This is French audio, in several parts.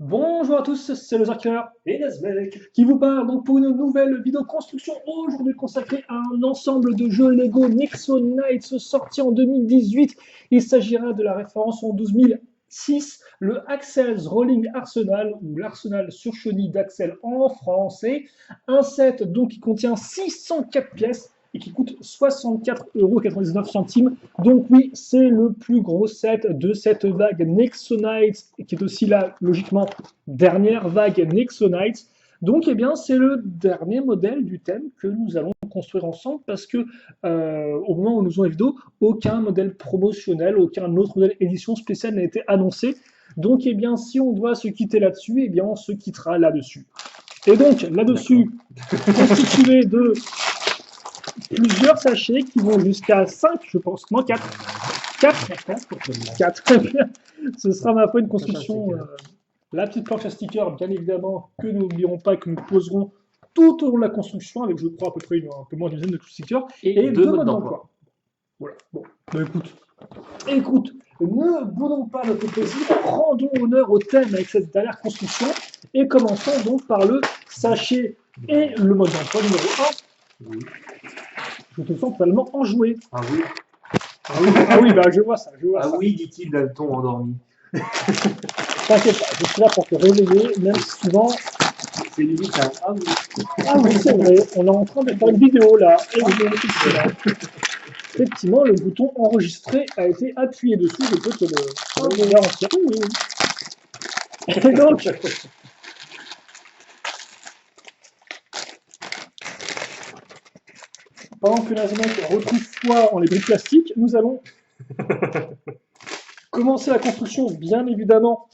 Bonjour à tous, c'est le Zerker Et Nazmec. qui vous parle donc pour une nouvelle vidéo construction aujourd'hui consacrée à un ensemble de jeux Lego Nexo Knights sorti en 2018. Il s'agira de la référence en 12006, le Axel's Rolling Arsenal ou l'Arsenal sur chenille d'Axel en français. Un set donc qui contient 604 pièces et qui coûte 64,99 €. Donc oui, c'est le plus gros set de cette vague Nexo Knights, qui est aussi là, logiquement, dernière vague Nexo Knights. Donc eh bien, c'est le dernier modèle du thème que nous allons construire ensemble parce que au moment où nous faisons la vidéo, aucun modèle promotionnel, aucun autre modèle édition spéciale n'a été annoncé. Donc eh bien, si on doit se quitter là-dessus, eh bien, on se quittera là-dessus. Et donc, là-dessus, constitué de plusieurs sachets qui vont jusqu'à 5, je pense, non 4. 4 4. Ce sera ma foi une construction. La petite planche à stickers, bien évidemment, que nous n'oublierons pas, que nous poserons tout au long de la construction, avec je crois à peu près un peu moins d'une dizaine de stickers, Et deux modes d'emploi. Voilà, bon, bah, écoute, ne boudons pas notre plaisir, rendons honneur au thème avec cette dernière construction, et commençons donc par le sachet et le mode d'emploi numéro 1. Oui. Je te sens totalement enjoué. Ah oui. Ah oui, bah je vois ça, Ah oui, dit-il d'un ton endormi. T'inquiète pas, je suis là pour te réveiller, même si souvent. C'est limite un ah oui. Ah oui, c'est vrai, on est en train de faire une vidéo là. Effectivement, le bouton enregistrer a été appuyé dessus, je peux te le garantir. Et donc, pendant que Nazmec retrouve foi en les briques plastiques, nous allons commencer la construction, bien évidemment,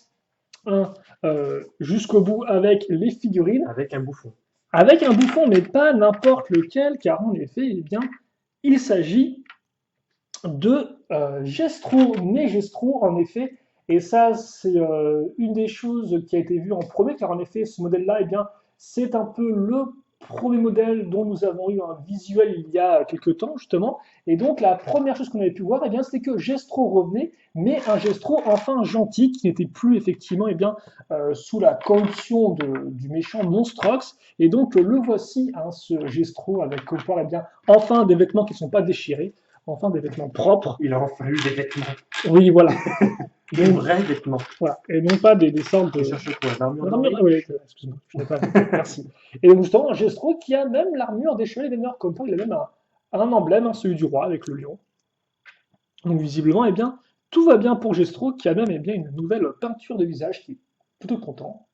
jusqu'au bout avec les figurines. Avec un bouffon. Avec un bouffon, mais pas n'importe lequel, car en effet, eh bien, il s'agit de Gestro, né Gestro, en effet. Et ça, c'est une des choses qui a été vue en premier, car en effet, ce modèle-là, eh bien, c'est un peu le premier modèle dont nous avons eu un visuel il y a quelques temps, justement. Et donc, la première chose qu'on avait pu voir, eh bien, c'était que Gestro revenait, mais un Gestro enfin gentil, qui n'était plus effectivement eh bien, sous la corruption du méchant Monstrox. Et donc, le voici, hein, ce Gestro, avec au pouvoir, eh bien, enfin des vêtements qui ne sont pas déchirés, enfin des vêtements propres. Il a enfin eu des vêtements. Oui, voilà. Des vrais vêtements. Voilà. Et non pas des sortes de. Tu cherches quoi? L'armure Oui, excuse-moi, je n'ai pas vu. Merci. Et donc, justement, Gestro qui a même l'armure des chevaliers d'honneur, comme quoi il a même un emblème, hein, celui du roi avec le lion. Donc, visiblement, eh bien, tout va bien pour Gestro qui a même eh bien, une nouvelle peinture de visage qui est plutôt content.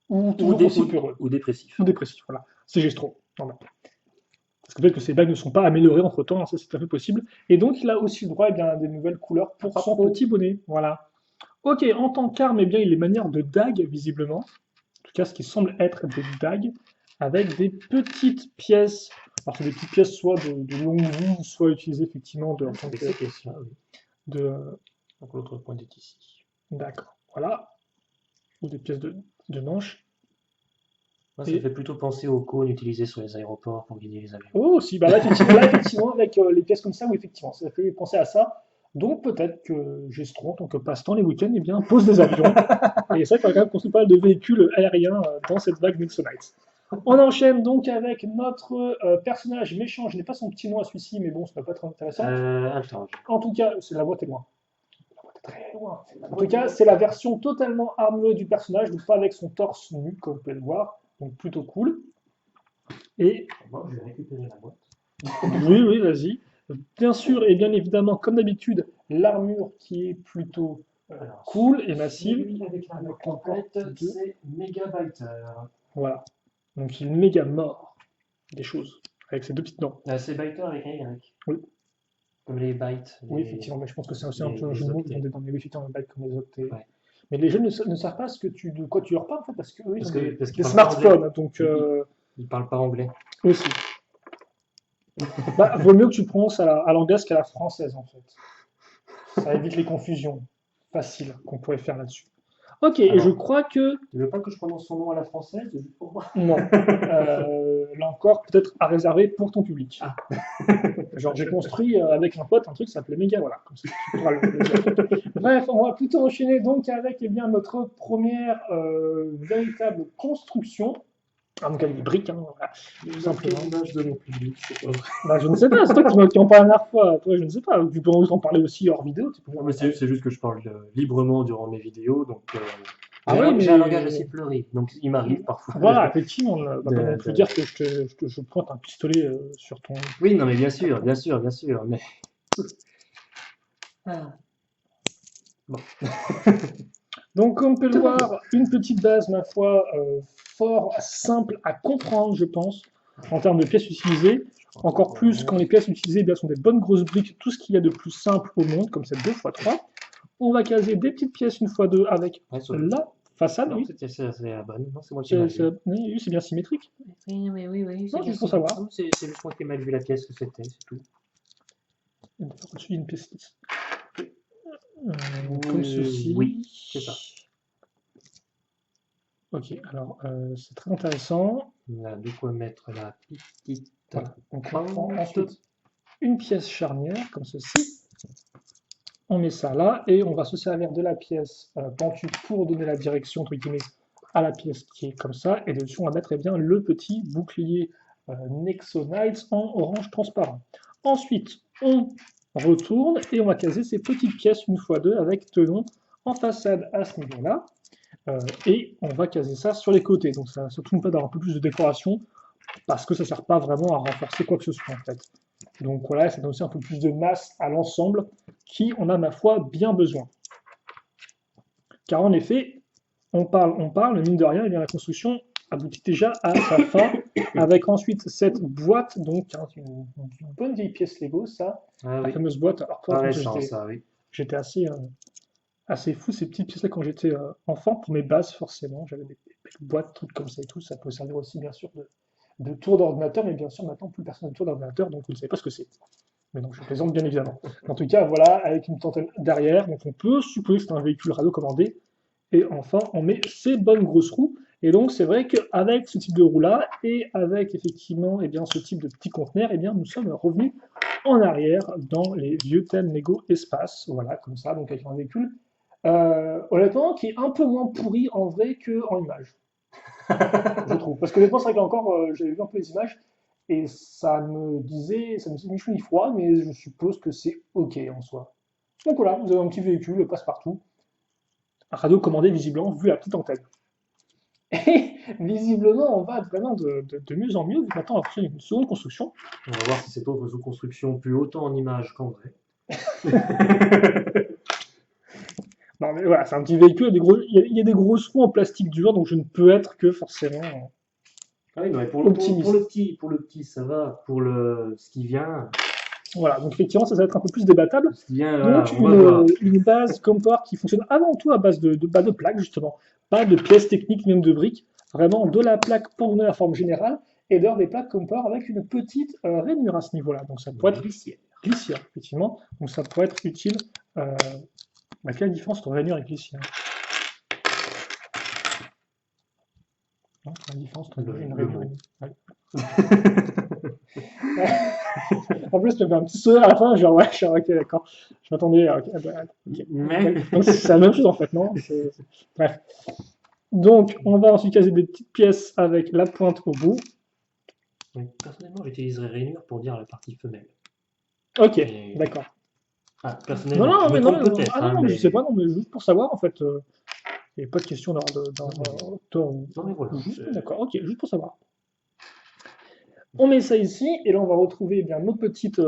Ou peureux. Ou dépressif. Ou dépressif, voilà. C'est Gestro. Normal. Parce que peut-être que ces bagues ne sont pas améliorées entre temps, hein, ça c'est tout à fait possible. Et donc il a aussi le droit eh bien, à des nouvelles couleurs pour son petit bonnet. Voilà. Ok, en tant qu'arme, eh bien, il est manière de dague, visiblement. En tout cas, ce qui semble être des dagues, avec des petites pièces. Alors, c'est des petites pièces soit de longue vue, soit utilisées effectivement de. Avec ces pièces-là, oui. Donc l'autre point est ici. D'accord, voilà. Ou des pièces de manche. Moi, ça fait plutôt penser aux cônes utilisés sur les aéroports pour guider les avions. Oh, si, bah là, effectivement avec les pièces comme ça, oui, effectivement, ça fait penser à ça. Donc peut-être que Gestro, en tant que passe-temps les week-ends, eh bien, pose des avions. Et c'est vrai qu'on a quand même construit pas mal de véhicules aériens dans cette vague Nexo Knights. On enchaîne donc avec notre personnage méchant. Je n'ai pas son petit nom à celui-ci, mais bon, ça va pas être intéressant. Attends. En tout cas, la boîte est loin. La boîte est très loin. En tout cas, c'est la version totalement armurée du personnage, donc pas avec son torse nu, comme vous pouvez le voir. Donc plutôt cool. Et moi, je vais récupérer la boîte. oui, vas-y. Bien sûr et bien évidemment, comme d'habitude, l'armure qui est plutôt cool et massive. Avec l'armure complète, c'est Megabyter. Voilà. Donc il est méga mort des choses avec ces deux petites dents. C'est Byter avec un Y. Oui. Comme les bytes. Oui, effectivement, mais je pense que c'est aussi un peu un jeu de mots dans les effectivement, bytes comme les octets. Ouais. Mais les jeunes ne savent pas de quoi tu leur parles en fait, parce qu'eux, ils ont des smartphones. Donc, ils parlent pas anglais. Aussi. Bah, vaut mieux que tu prononces à l'anglaise qu'à la française en fait. Ça évite les confusions faciles qu'on pourrait faire là-dessus. Ok, alors, et je crois que. Tu veux pas que je prononce son nom à la française juste pour moi? Non. Là encore, peut-être à réserver pour ton public. Ah. Genre, j'ai construit avec un pote un truc qui s'appelait Méga, voilà. Comme ça, tu pourras le dire. Bref, on va plutôt enchaîner donc avec eh bien, notre première véritable construction. Ah, donc avec des briques, hein, voilà, tout simplement. L'image de mon public, je sais pas. Bah, je ne sais pas, c'est toi qui en parles la dernière fois. Toi, je ne sais pas. Tu peux en parler aussi hors vidéo. Tu peux Non, mais c'est juste que je parle librement durant mes vidéos, donc Ah oui, j'ai un mais- langage assez fleuri, donc il m'arrive parfois. Voilà, effectivement, on ne va pas de- non plus de- dire que je pointe un pistolet sur ton. Oui, non, mais bien sûr, bien sûr, bien sûr, mais ah, Donc, comme on peut le voir, une petite base, ma foi, fort simple à comprendre, je pense, en termes de pièces utilisées. Encore plus quand les pièces utilisées eh bien, sont des bonnes grosses briques, tout ce qu'il y a de plus simple au monde, comme cette 2x3. On va caser des petites pièces 1x2 avec Ouais, la façade, non, oui. c'est la bonne. Non, c'est moi qui ai mal vu. Oui, c'est bien symétrique. Oui, oui, oui, oui. Non, juste pour savoir. Non, c'est juste moi qui ai mal vu la pièce que c'était, c'est tout. On va faire au-dessus d'une pièce lisse. Oui, Comme ceci. oui, c'est ça. Ok, alors c'est très intéressant. On a de quoi mettre la petite. Voilà. Donc on prend pente. ensuite une pièce charnière, comme ceci. On met ça là, et on va se servir de la pièce pentue pour donner la direction, entre guillemets, à la pièce qui est comme ça. Et dessus, on va mettre eh bien, le petit bouclier Nexonites en orange transparent. Ensuite, on retourne et on va caser ces petites pièces 1x2 avec telon en façade à ce niveau-là. Et on va caser ça sur les côtés. Donc ça surtout pas d'avoir un peu plus de décoration parce que ça ne sert pas vraiment à renforcer quoi que ce soit en fait. Donc voilà, ça donne aussi un peu plus de masse à l'ensemble qui en a ma foi bien besoin. Car en effet, on parle, mine de rien, et bien la construction aboutit déjà à sa fin avec ensuite cette boîte, donc hein, une bonne vieille pièce Lego, ça, Ah la oui. fameuse boîte. Alors toi, Pas quand récent, ça, oui. j'étais assez fou ces petites pièces-là quand j'étais enfant pour mes bases forcément. J'avais des boîtes, trucs comme ça et tout. Ça peut servir aussi bien sûr de tour d'ordinateur, mais bien sûr maintenant plus personne n'a de tour d'ordinateur, donc vous ne savez pas ce que c'est. Mais donc je plaisante bien évidemment. En tout cas, voilà, avec une tantenne derrière, donc on peut supposer que c'est un véhicule radiocommandé. Et enfin, on met ces bonnes grosses roues. Et donc c'est vrai qu'avec ce type de roue-là, et avec effectivement eh bien, ce type de petit conteneur, eh bien, nous sommes revenus en arrière dans les vieux thèmes Lego Espace. Voilà, comme ça, donc avec un véhicule honnêtement, qui est un peu moins pourri en vrai qu'en image, je trouve. Parce que honnêtement, c'est vrai qu'encore, j'avais vu un peu les images, et ça me disait ni chaud ni froid, mais je suppose que c'est OK en soi. Donc voilà, vous avez un petit véhicule, passe-partout, un radio commandé visiblement, vu la petite antenne. Et visiblement, on va vraiment de mieux en mieux, vu que maintenant on va faire une seconde construction. On va voir si cette autre sous-construction pue autant en image qu'en vrai. Non mais voilà, c'est un petit véhicule, il y a des grosses roues en plastique dur, donc je ne peux être que forcément Ah oui, non, mais optimiste. pour le petit, ça va. Pour ce qui vient, Voilà, donc effectivement, ça va être un peu plus débattable. ce qui vient, Donc on va voir. une base Comport qui fonctionne avant tout à base de plaques, justement. Pas de pièces techniques, même de briques. Vraiment de la plaque pour donner la forme générale. Et d'ailleurs des plaques Comport avec une petite rainure à ce niveau-là. Donc ça pourrait être glissière, effectivement. Donc ça pourrait être utile. Quelle est la différence entre rainure et glissière? Non, la différence entre une rainure et une... En plus, tu me fais un petit sourire à la fin, genre, ouais, je suis ok, d'accord. Je m'attendais à. Ok. Mais Donc, c'est la même chose en fait, non? Bref. Donc, on va ensuite caser des petites pièces avec la pointe au bout. oui, personnellement, j'utiliserais rainure pour dire la partie femelle. Ok, Et- d'accord. Ah, personnellement, Non, je me trompe peut-être. non, hein, mais je sais pas, non, mais juste pour savoir, en fait, il n'y a pas de question dans tort ou. Non, mais voilà. D'accord, ok, juste pour savoir. On met ça ici, et là, on va retrouver eh bien nos petites,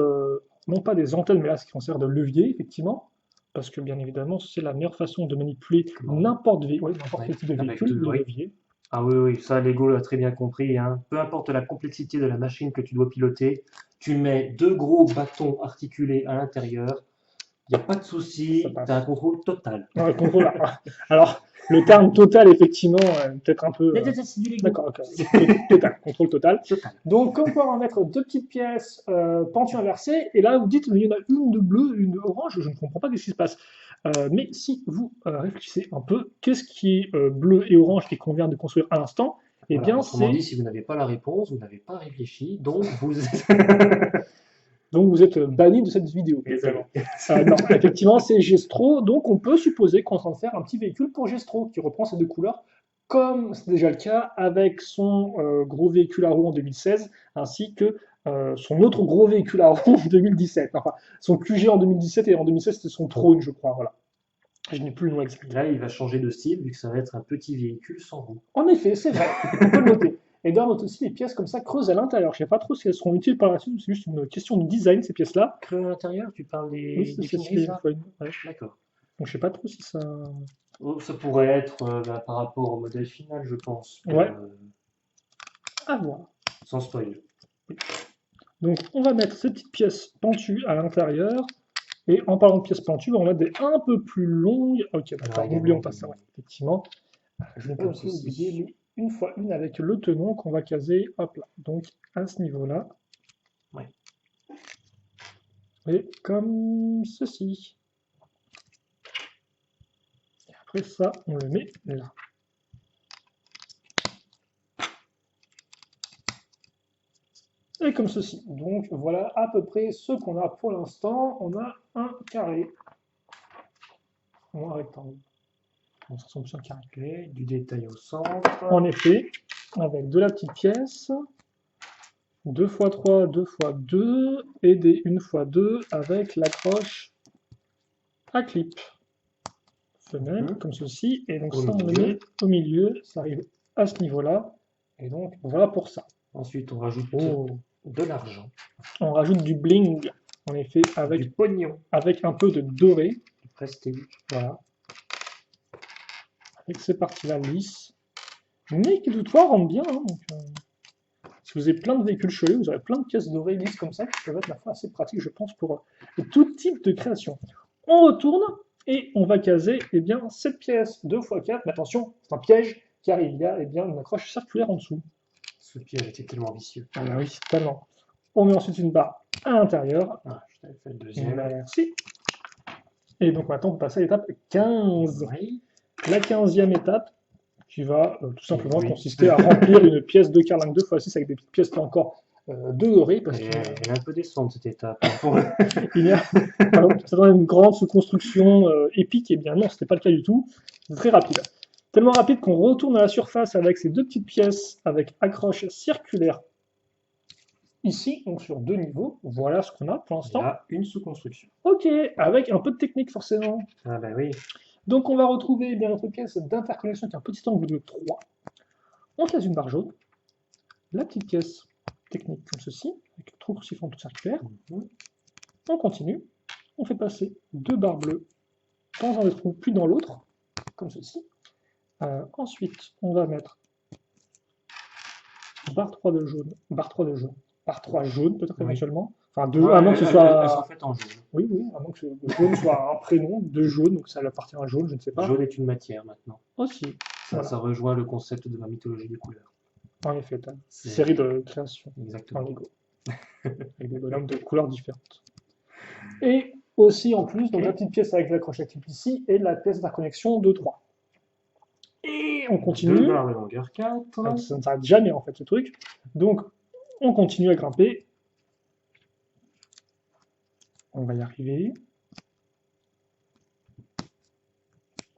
non pas des antennes, mais là, ce qui sert de levier, effectivement. Parce que, bien évidemment, c'est la meilleure façon de manipuler n'importe quel type de Avec véhicule, tout, le oui. levier. Ah oui, oui, ça, Lego l'a très bien compris. Hein. Peu importe la complexité de la machine que tu dois piloter, tu mets deux gros bâtons articulés à l'intérieur. Il n'y a pas de souci, Ça tu passe. as un contrôle total. Non, le contrôle, alors, le terme total, effectivement, peut-être un peu. C'est du Lego. D'accord, ok. Total, contrôle total. Total. Donc, comme quoi, on va mettre deux petites pièces pentues inversées, et là, vous dites, il y en a une de bleu, une orange, je ne comprends pas ce qui se passe. Mais si vous réfléchissez un peu, qu'est-ce qui est bleu et orange qui convient de construire à l'instant? Eh Voilà, bien, autrement c'est. dit, si vous n'avez pas la réponse, vous n'avez pas réfléchi, donc vous... Donc vous êtes banni de cette vidéo. Désolé. Non, effectivement, c'est Gestro. Donc on peut supposer qu'on est en train de faire un petit véhicule pour Gestro qui reprend ces deux couleurs, comme c'est déjà le cas avec son gros véhicule à roues en 2016, ainsi que son autre gros véhicule à roues en 2017. Enfin, son QG en 2017 et en 2016, c'était son trône, je crois. Voilà. Je n'ai plus le nom exact. Là, il va changer de style vu que ça va être un petit véhicule sans roue. En effet, c'est vrai, on peut le noter. Et d'ailleurs, note aussi les pièces comme ça creuses à l'intérieur. Je ne sais pas trop si elles seront utiles par la suite, c'est juste une question de design, ces pièces-là. Creux à l'intérieur, tu parles Oui, des c'est finises là? ouais. D'accord. Donc je sais pas trop si ça. Oh, ça pourrait être par rapport au modèle final, je pense. Ouais, à voir. Sans spoil. Donc on va mettre ces petites pièces pentues à l'intérieur. Et en parlant de pièces pentues, on va mettre des un peu plus longues. Ok, d'accord, n'oublions pas ça, ouais, effectivement. Je n'ai pas Comme aussi ceci. oublié les une fois une avec le tenon qu'on va caser, hop là. Donc à ce niveau-là. Ouais. Et comme ceci. Et après ça, on le met là. Et comme ceci. Donc voilà à peu près ce qu'on a pour l'instant. On a un carré. Ou un rectangle. Donc ça ressemble plus à un carré. Ok, du détail au centre. En effet, avec de la petite pièce, 2 x 3, 2 x 2, et des 1 x 2 avec l'accroche à clip. Fenêtre, comme ceci. Et donc Au ça, on le milieu. met au milieu. Ça arrive à ce niveau-là. Et donc voilà pour ça. Ensuite, on rajoute Oh. de l'argent. On rajoute du bling, en effet, Du avec pognon. un peu de doré. Du prestige. Voilà. Avec ces parties-là lisses. Mais qui toutefois rendent bien. Hein, donc, si vous avez plein de véhicules chelous, vous aurez plein de pièces dorées lisses comme ça qui peuvent être la fois assez pratiques, je pense, pour tout type de création. On retourne et on va caser bien, cette pièce 2x4. Mais attention, c'est un piège car il y a une accroche circulaire en dessous. Ce piège était tellement vicieux. Ah oui, tellement. On met ensuite une barre à l'intérieur. Ah, je t'avais fait le deuxième. Merci. Et donc maintenant, on passe à l'étape 15. Oui. La 15e étape qui va tout simplement Oui. consister à remplir une pièce de carlingue 2x6 avec des petites pièces là encore de doré. Parce Elle qu'il est un peu décevante cette étape. il y a une grande sous-construction épique. Et bien non, ce n'était pas le cas du tout. C'est très rapide. Tellement rapide qu'on retourne à la surface avec ces deux petites pièces avec accroche circulaire ici, donc sur 2 niveaux. Voilà ce qu'on a pour l'instant. Là, une sous-construction. Ok, avec un peu de technique forcément. Ah bah oui. Donc on va retrouver bien notre pièce d'interconnexion qui a un petit angle de 3. On case une barre jaune. La petite pièce technique comme ceci, avec un trou crucifix en tout circulaire. On continue. On fait passer 2 barres bleues dans un des trous, puis dans l'autre, comme ceci. Ensuite, on va mettre barre 3 de jaune, barre 3 de jaune, barre 3 jaune peut-être éventuellement. Enfin, à moins que ce soit... Elles sont faites en jaune. Oui, à moins que le jaune soit un prénom de jaune, donc ça appartient à jaune, je ne sais pas. Jaune est une matière maintenant. Aussi. Ça rejoint le concept de la mythologie des couleurs. En effet, une série de créations Exactement. en Lego. Avec des bonhommes de couleurs différentes. Et aussi en plus, donc la petite pièce avec l'accroche à clip ici et la pièce d'interconnexion de 3. Et on continue. 2 barres de longueur 4. Ça ne s'arrête jamais en fait ce truc. Donc on continue à grimper. On va y arriver.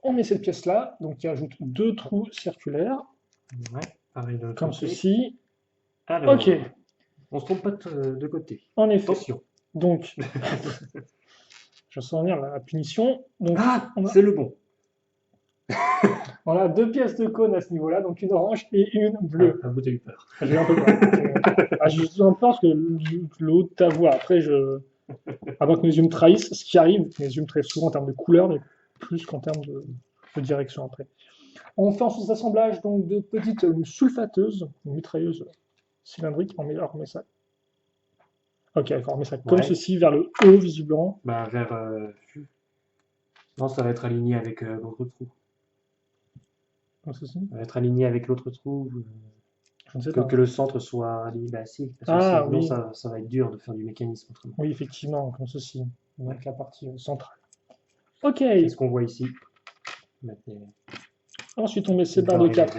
On met cette pièce-là, donc qui ajoute 2 trous circulaires. Ouais, pareil de comme côté. Ceci. Alors, ok. On se trompe pas de côté. En effet. Attention. Donc, je sens venir la punition. Donc, c'est le bon. On a 2 pièces de cône à ce niveau-là, donc une orange et une bleue. Ah, vous avez eu peur. J'ai eu un peu peur. J'ai eu un peu peur parce que le haut de ta voix, après, avant que mes yeux me trahissent, ce qui arrive, mes yeux me trahissent souvent en termes de couleur, mais plus qu'en termes de direction après. On fait ensuite l'assemblage donc de petites sulfateuses, une mitrailleuse cylindrique. On met ça. Ok, d'accord, on met ça comme ceci, vers le haut, visiblement. Bah, vers. Non, ça va être aligné avec l'autre trou. Comme ceci. Ça va être aligné avec l'autre trou. Je ne sais pas. Que le centre soit aligné. Bah, si. Parce que sinon, oui. ça va être dur de faire du mécanisme autrement. Oui, effectivement, comme ceci. Donc la partie centrale. Ok. C'est ce qu'on voit ici. Maintenant. Ensuite, on met ces barres de cap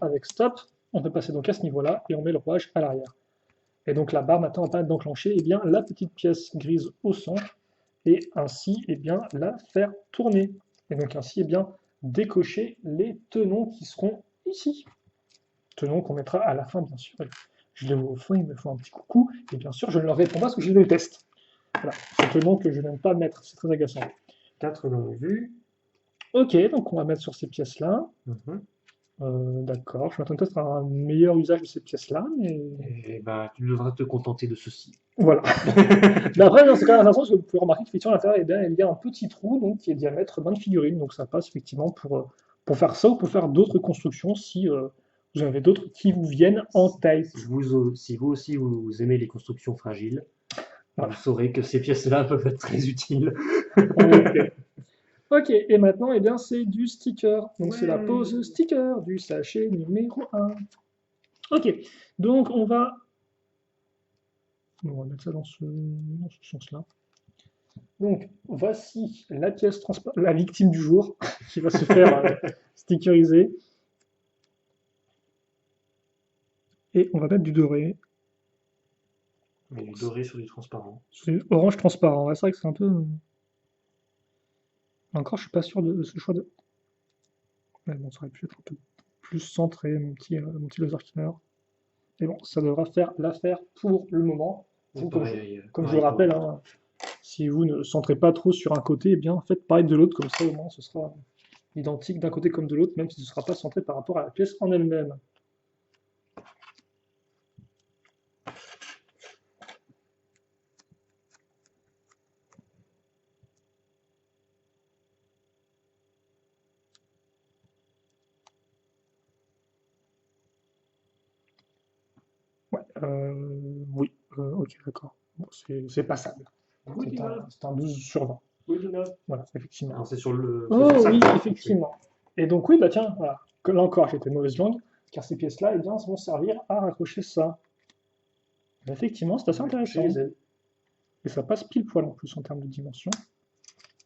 avec stop. On peut passer donc à ce niveau-là et on met le rouage à l'arrière. Et donc la barre maintenant va permettre d'enclencher eh bien, la petite pièce grise au centre et ainsi eh bien, la faire tourner. Et donc ainsi eh bien, décocher les tenons qui seront ici. Tenons qu'on mettra à la fin bien sûr. Je les vois au fond, ils me font un petit coucou et bien sûr je ne leur réponds pas parce que je les déteste. Voilà, ce tenon que je n'aime pas mettre, c'est très agaçant. 4 longues vues. Ok, donc on va mettre sur ces pièces-là. Mhm. D'accord, je m'attends peut-être à un meilleur usage de ces pièces-là, mais Et ben, tu devras te contenter de ceci. voilà. Mais après, non, c'est quand même intéressant parce que vous pouvez remarquer qu'effectivement, à l'intérieur, eh bien, il y a un petit trou donc, qui est diamètre 20 figurines. Donc ça passe effectivement pour faire ça ou pour faire d'autres constructions si vous en avez d'autres qui vous viennent en tête. Si vous aussi vous aimez les constructions fragiles, Voilà. vous saurez que ces pièces-là peuvent être très utiles. En effet. Ok, et maintenant, eh bien, c'est du sticker. Donc c'est la Ouais. pose sticker du sachet numéro 1. Ok, donc on va mettre ça dans ce sens-là. Donc, voici la pièce la victime du jour qui va se faire stickeriser. Et on va mettre du doré. Mais du doré sur du transparent. C'est orange transparent. Ouais, c'est vrai que c'est un peu. Encore, je suis pas sûr de ce choix de. Ouais, bon, ça aurait pu être un peu plus centré, mon petit laser killer. Mais bon, ça devra faire l'affaire pour le moment. Vous, comme je le rappelle, hein, si vous ne centrez pas trop sur un côté, eh bien, faites pareil de l'autre, comme ça au moins ce sera identique d'un côté comme de l'autre, même si ce ne sera pas centré par rapport à la pièce en elle-même. Ouais, oui, ok, d'accord. Bon, c'est passable. C'est un 12 sur 20. Oui, de neuf. Voilà, effectivement. Alors, c'est sur le. Oh c'est ça oui, que- effectivement. Et donc oui, bah tiens, voilà. Là encore, j'étais mauvaise langue, car ces pièces-là, eh bien, vont servir à raccrocher ça. Effectivement, c'est assez Chez intéressant. les ailes. Et ça passe pile poil en plus en termes de dimension.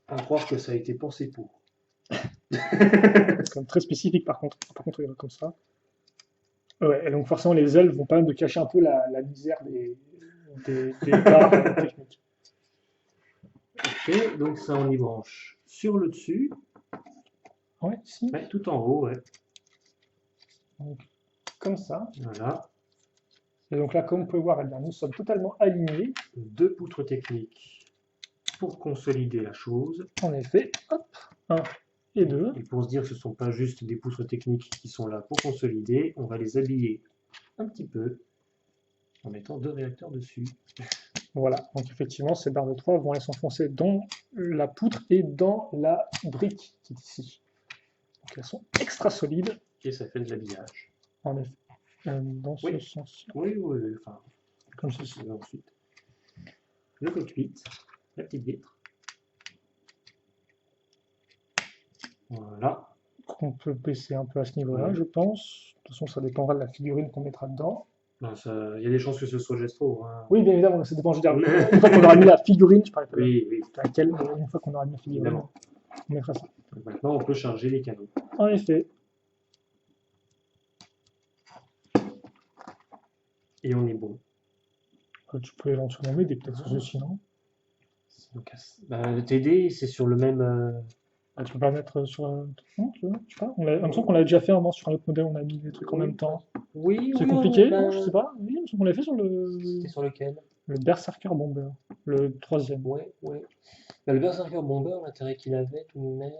À croire que ça a été pensé pour. C'est quand même très spécifique par contre. Par contre, comme ça. Ouais, et donc forcément, les ailes vont permettre de cacher un peu la misère des barres techniques. Ok, donc ça on y branche sur le dessus, Ouais, ici. ouais, tout en haut, ouais. Donc, comme ça. Voilà. Et donc là, comme vous pouvez voir, eh bien, nous sommes totalement alignés. 2 poutres techniques pour consolider la chose. En effet, hop, 1 et 2. Et pour se dire que ce ne sont pas juste des poutres techniques qui sont là pour consolider, on va les habiller un petit peu en mettant 2 réacteurs dessus. Voilà, donc effectivement, ces barres de 3 vont aller s'enfoncer dans la poutre et dans la brique qui est ici. Donc elles sont extra solides. Et ça fait de l'habillage. En effet, dans ce sens. Oui, oui, enfin, comme ceci. Ensuite, le cockpit, la petite vitre. Voilà. On peut baisser un peu à ce niveau-là, je pense. De toute façon, ça dépendra de la figurine qu'on mettra dedans. Ben, il y a des chances que ce soit Gestro. Hein. Oui, bien évidemment, ça dépend. Je veux dire, une fois qu'on aura mis la figurine, je parlais pas Oui, oui. laquelle, une fois qu'on aura mis la figurine, Évidemment. on mettra ça. Donc maintenant, on peut charger les canons. En effet. Et on est bon. Tu peux éventuellement m'aider peut-être sur ceci, non? Ben, le TD, c'est sur le même. Ah, tu peux pas le mettre sur. Non, je sais pas. Il me semble qu'on l'a déjà fait un moment sur un autre modèle, on a mis des trucs en même temps. Oui, C'est oui, compliqué, ben, non, je sais pas. Oui, il me semble qu'on l'a fait sur C'était sur lequel? le Berserker Bomber, le troisième. Ouais, ouais. Ben, le Berserker Bomber, l'intérêt qu'il avait tout de même.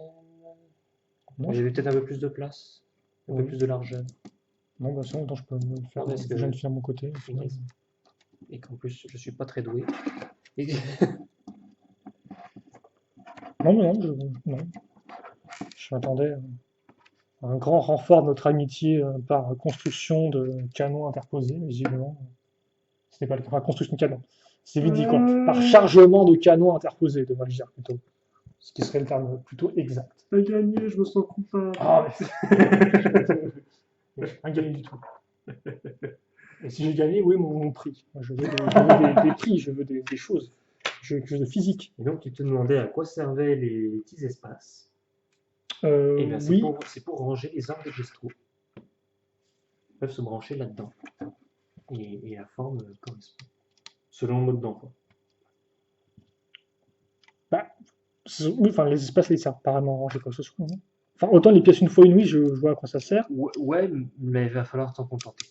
Non, Il y avait peut-être un peu plus de place, un peu Oui. plus de largeur. Non, bah c'est bon, je peux me le faire. Parce que- Je viens de finir mon côté. au final. Et qu'en plus, je suis pas très doué. Et- Non, mais non, non. Je m'attendais à un grand renfort de notre amitié par construction de canons interposés, mais visiblement, ce n'est pas le cas. Enfin, construction de canons. C'est vite dit, quoi. Par chargement de canons interposés, devrais-je dire plutôt. Ce qui serait le terme plutôt exact. J'ai gagné, je me sens coupable. Ah, mais c'est pas gagné du tout. Et si j'ai gagné, oui, mon prix. Moi, je veux des prix, je veux des choses. Je veux quelque chose de physique. Et donc, tu te demandais à quoi servaient les petits espaces. Eh bien, Oui, c'est pour ranger les armes de Gestro. Ils peuvent se brancher là-dedans. et la forme correspond. Selon le mode d'emploi. Bah, oui, enfin, les espaces, ils servent pas vraiment à ranger quoi que ce soit, hein. Enfin, autant les pièces une fois une, oui, je vois à quoi ça sert. Ouais, mais il va falloir t'en contenter.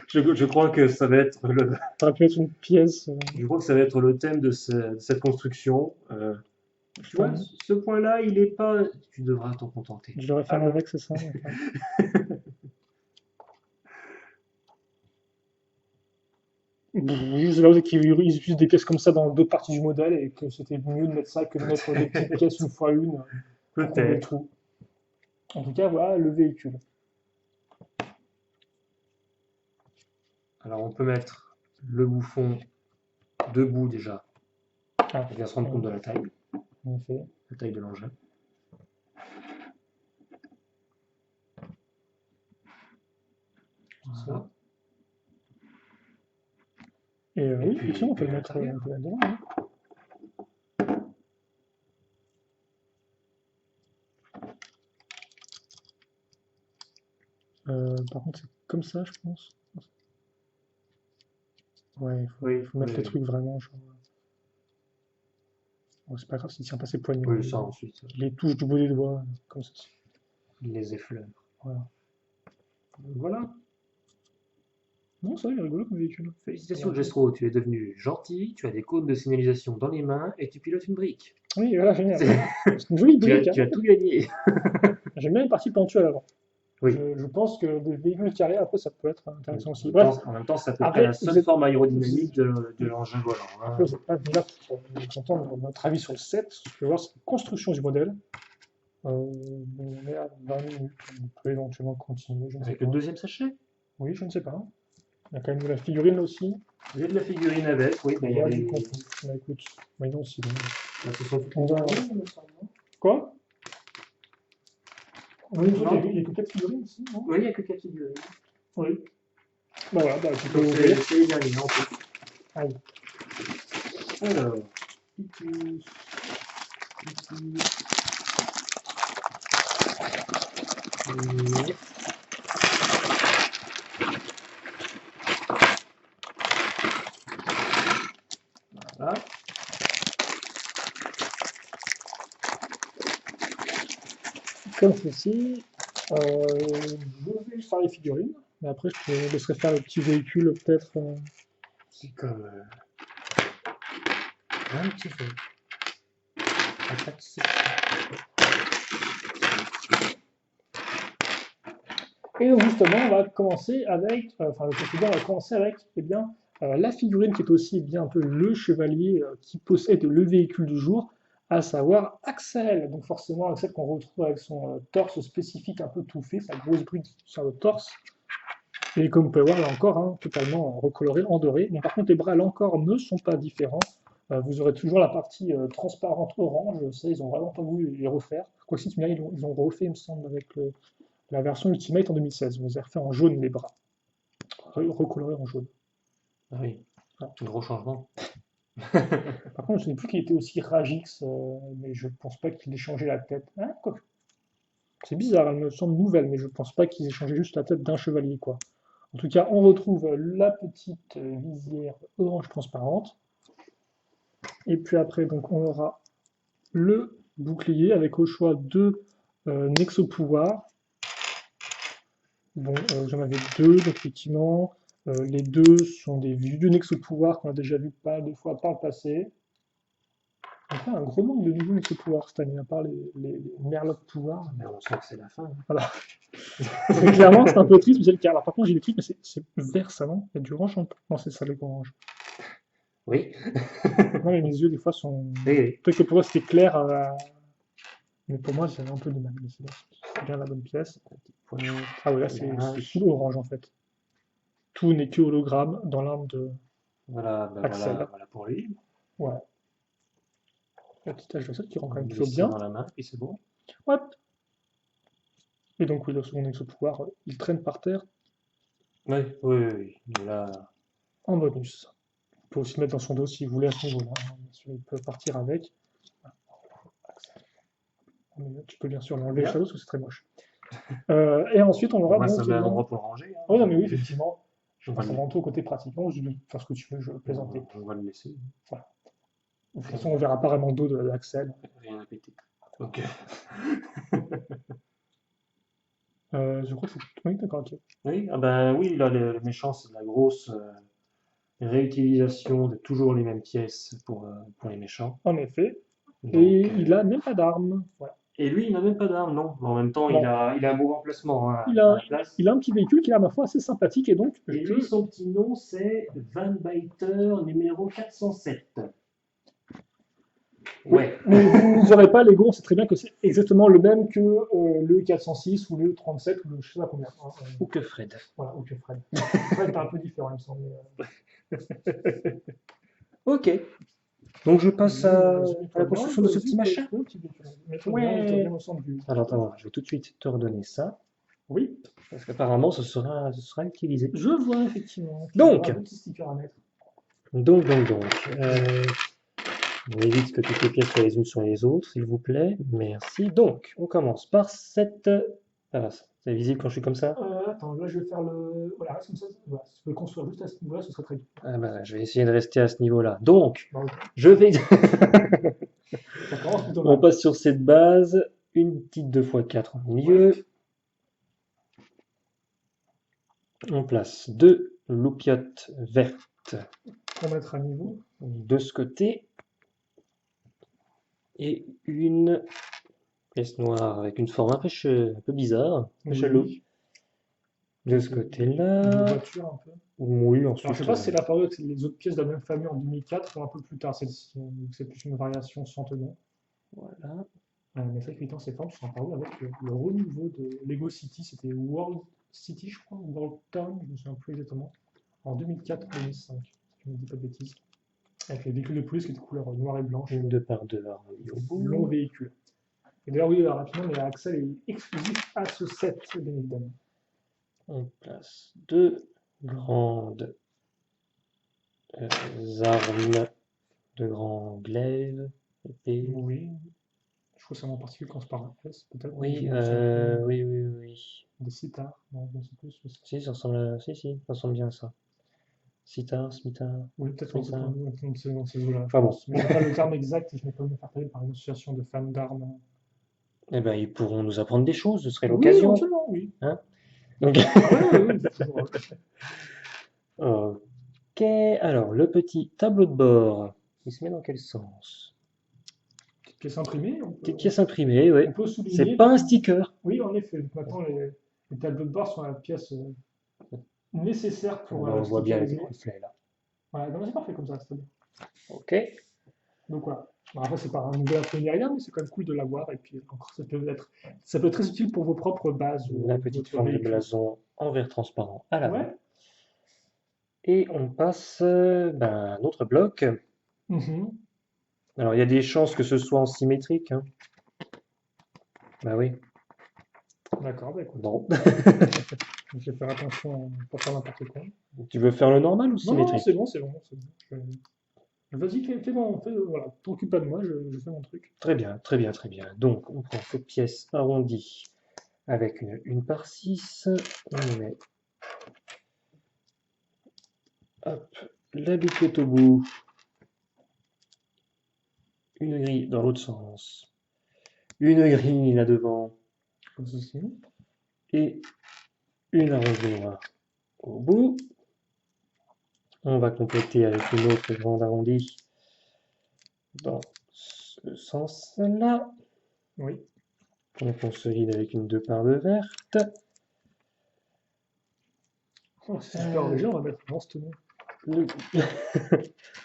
Je crois que ça va être Ça aurait pu être une pièce. je crois que ça va être le thème de cette construction. Tu vois, Enfin, ce point-là, il est pas. Tu devras t'en contenter. je devrais faire Alors, avec, c'est ça. Enfin, oui, c'est là qu'ils utilisent des pièces comme ça dans d'autres parties du modèle et que c'était mieux de mettre ça que de mettre des petites pièces une fois une pour combler le peut-être. trou. En tout cas, voilà le véhicule. Alors, on peut mettre le bouffon debout déjà. Ah, On vient se rendre compte de en effet. la taille de l'engin. Voilà. Et Et oui, puis, effectivement, on peut et le à mettre, l'intérieur. on peut le mettre dedans, hein. Par contre, c'est comme ça, je pense. Ouais, Oui, faut mettre oui, les oui. trucs vraiment. Genre, bon, c'est pas grave s'il tient pas ses poignets. Oui, ça ensuite, Il les touche du bout des doigts, comme ça. il les effleure. Voilà. Voilà. Non, ça, il est rigolo comme véhicule. Félicitations, Gestro, tu es devenu gentil, tu as des cônes de signalisation dans les mains et tu pilotes une brique. Oui, voilà, génial. C'est- C'est une jolie brique, tu hein. as tout gagné. J'aime bien une partie pentue à l'avant. Oui. Je pense que des véhicules carrés, après, ça peut être intéressant aussi. En Bref, même temps, c'est à peu près après, la vous seule êtes, forme aérodynamique de l'engin volant. Hein. après, vous n'êtes pas venu là pour entendre notre avis sur le set. Ce que je veux voir, c'est la construction du modèle. On est à 20 minutes. On peut éventuellement continuer, je ne sais Avec pas. le deuxième sachet. Oui, je ne sais pas. Il y a quand même de la figurine aussi. Il y a de la figurine avec, oui, mais il y a Moi, les. du contenu. Bah écoute, mais non, c'est bon. Là, ce sont toutes On les va- figurines, il me semble, non Quoi? Oui, Non. il y a que 4 figurines ici, non? Oui, il n'y a que 4 figurines. Oui. Bah voilà, bah, tu peux Donc, ouvrir. c'est les derniers en plus. Allez. Alors, ici, ici. Et- Voilà. Comme ceci, je vais faire les figurines, mais après je te laisserai faire le petit véhicule peut-être. C'est comme un petit peu. Attaque, c'est- Et donc justement, on va commencer avec, enfin le procédé, on va commencer avec, eh bien, la figurine qui est aussi eh bien un peu le chevalier qui possède le véhicule du jour, à savoir Axel. Donc forcément Axel qu'on retrouve avec son torse spécifique un peu tout fait, sa grosse brique sur le torse. Et comme vous pouvez voir là encore, hein, totalement recoloré en doré. Mais par contre les bras là encore ne sont pas différents. Vous aurez toujours la partie transparente orange. Ça ils ont vraiment pas voulu les refaire. Quoi que si tu me dis, ils ont refait il me semble avec la version Ultimate en 2016, vous avez refait en jaune les bras, recoloré en jaune. Ah oui, Voilà. gros changement. Par contre, je ne sais plus qu'il était aussi Ragix, mais je ne pense pas qu'il ait changé la tête. Hein, quoi. C'est bizarre, elle me semble nouvelle, mais je ne pense pas qu'ils aient changé juste la tête d'un chevalier, quoi. En tout cas, on retrouve la petite visière orange transparente. Et puis après, donc, on aura le bouclier avec au choix de Nexo Pouvoir. Bon, j'en avais deux, donc effectivement. Les deux sont des vieux Nexo Pouvoir qu'on a déjà vu pas mal de fois par le passé. On fait un gros manque de nouveaux Nexo Pouvoir cette année, à part les Merloc Pouvoir. Mais on sent que c'est la fin. Voilà. Très clairement, c'est un peu triste, mais c'est le cas. Alors par contre, j'ai des trucs, mais c'est vert, ça, non? Il y a du orange en... Non, c'est ça, le orange. Oui. Non, mais mes yeux, des fois, sont... Et Peut-être que pour eux, c'était clair, mais pour moi, j'avais un peu de mal. Mais c'est bien la bonne pièce. Ah oui, là, c'est tout orange, en fait. Tout n'est que hologramme dans l'arme de voilà, ben Axel. voilà, voilà pour lui. Ouais. La petite tache de sel qui rend quand On même lui plutôt laisse ça bien. dans la main et c'est bon. Ouais. Et donc, oui, le second Nexo Pouvoir, il traîne par terre Oui, oui, oui, oui. Mais là, en bonus. Il peut aussi le mettre dans son dos si vous voulez à ce niveau-là, hein. Bien sûr, il peut partir avec. Tu peux bien sûr l'enlever le Bien. shadow parce que c'est très moche. Et ensuite, on aura On va donc, se eh mettre un bien... endroit pour le ranger, hein. Oui, non, mais oui, effectivement, je On va pense le, avant tout au côté pratique. Non, je vais faire ce que tu veux, je plaisantais. on va le laisser. Voilà. De toute façon, Rien, on verra pas vraiment d'eau d'Axel. rien à péter. Ok. Je crois que c'est... Oui, d'accord, ok. Oui, ah ben oui, là, le méchant, c'est de la grosse réutilisation de toujours les mêmes pièces pour les méchants. En effet. Et Donc, il a même pas d'arme. Voilà. et lui, il n'a même pas d'arme, non. Mais en même temps, Non. il a un beau remplacement, hein, Il à a, la place. il a un petit véhicule qui est à ma foi assez sympathique et donc Et lui, son petit nom, c'est Van Biter numéro 407. oui, Ouais. mais vous n'aurez pas l'ego, on sait très bien que c'est exactement le même que le 406 ou le 37 ou le je sais pas combien. Hein, Ou que Fred. voilà, ou que Fred. Fred est un peu différent, il me semble. Ok. Donc je passe à la Mets-toi bien, construction de ce petit vas-y, machin. mets-toi bien, mets-toi Ouais. bien au centre du. Alors attends, je vais tout de suite te redonner ça. Oui, Parce qu'apparemment, ce sera utilisé. je vois effectivement. Tu Donc, auras deux petits stickers à mettre. donc. On évite que toutes les pièces soient les unes sur les autres, s'il vous plaît. Merci. Donc, on commence par cette. Ah, là, c'est visible quand je suis comme ça? Attends, là je vais faire le. Voilà, reste comme ça. Voilà, si tu peux construire juste à ce niveau-là, ce serait très bien. Ah bah, je vais essayer de rester à ce niveau-là. Donc, Bah, ok. je vais. Ça commence plutôt On mal. passe sur cette base. Une petite 2x4 au milieu. Ouais. On place deux loupiottes vertes Pour mettre à niveau. de ce côté. Et une pièce noire avec une forme un peu bizarre, un peu chelou. Oui. De ce Une côté-là. voiture un peu. Oui, Alors, je ensuite. sais pas si c'est l'apparu avec les autres pièces de la même famille en 2004 ou un peu plus tard, celle-ci. Donc, c'est plus une variation sans tenant. Voilà. Mais c'est vrai que les temps, ces formes sont apparues avec le renouveau de Lego City. C'était World City, je crois, ou World Town, je me souviens plus exactement. En 2004-2005, si je ne dis pas de bêtises. Avec les véhicules de police qui étaient de couleur noire et blanche. Une 2x2 arrondie au Long bout. véhicule. Et d'ailleurs, oui, rapidement, mais Axel est exclusif à ce set, bien évidemment. On place deux grandes armes de grands glaives, épées. Oui, je crois que c'est en particulier quand on se parle en S, peut-être, mais je Oui, me souviens plus. oui. Des sitars, non, je ne sais plus ce que c'est. Si, ça ressemble ça ressemble bien à ça. Sitar, Smitar, Oui, peut-être Smitar. dans ces eaux-là, je Enfin bon. pense. Mais je n'ai pas le terme exact et je n'ai pas me faire tailler par une association de fans d'armes. Eh ben, ils pourront nous apprendre des choses, ce serait Oui, l'occasion. éventuellement, oui. Hein? Donc, Ouais, oui, c'est toujours. ok, alors le petit tableau de bord, il se met dans quel sens? Petite pièce imprimée, Petite pièce imprimée, oui. on peut C'est souligner pas un que. sticker. Oui, en effet, maintenant les tableaux de bord sont la pièce nécessaire pour Là, on voit bien avec les stickeriser. reflets là. Voilà, non, mais c'est parfait comme ça, c'est très bien. Ok. Donc voilà. Bon, après, c'est pas un nouvel imprimé ni rien, mais c'est quand même cool de l'avoir. Et puis, encore, ça peut être très utile pour vos propres bases ou La petite votre forme de véhicule. blason en verre transparent à l'avant. Ouais. Et on passe à un autre bloc. Mhm. Alors, il y a des chances que ce soit en symétrique, hein. Bah oui. D'accord, bah écoute. Non. Je vais faire attention pour faire n'importe quoi. Tu veux faire le normal ou Non, non, c'est symétrique? bon, c'est bon. C'est bon. Vas-y, voilà. T'occupe pas de moi, je fais mon truc. Très bien, très bien, très bien. Donc, on prend cette pièce arrondie avec une par 6. On met hop, la bouquette au bout. Une grille dans l'autre sens. Une grille là devant. Comme ceci. Et une arrondie noire au bout. On va compléter avec une autre grande arrondie dans ce sens-là. Oui. On consolide avec une 2 par 2 verte. Oh, c'est super léger, on va mettre dans ce tenue.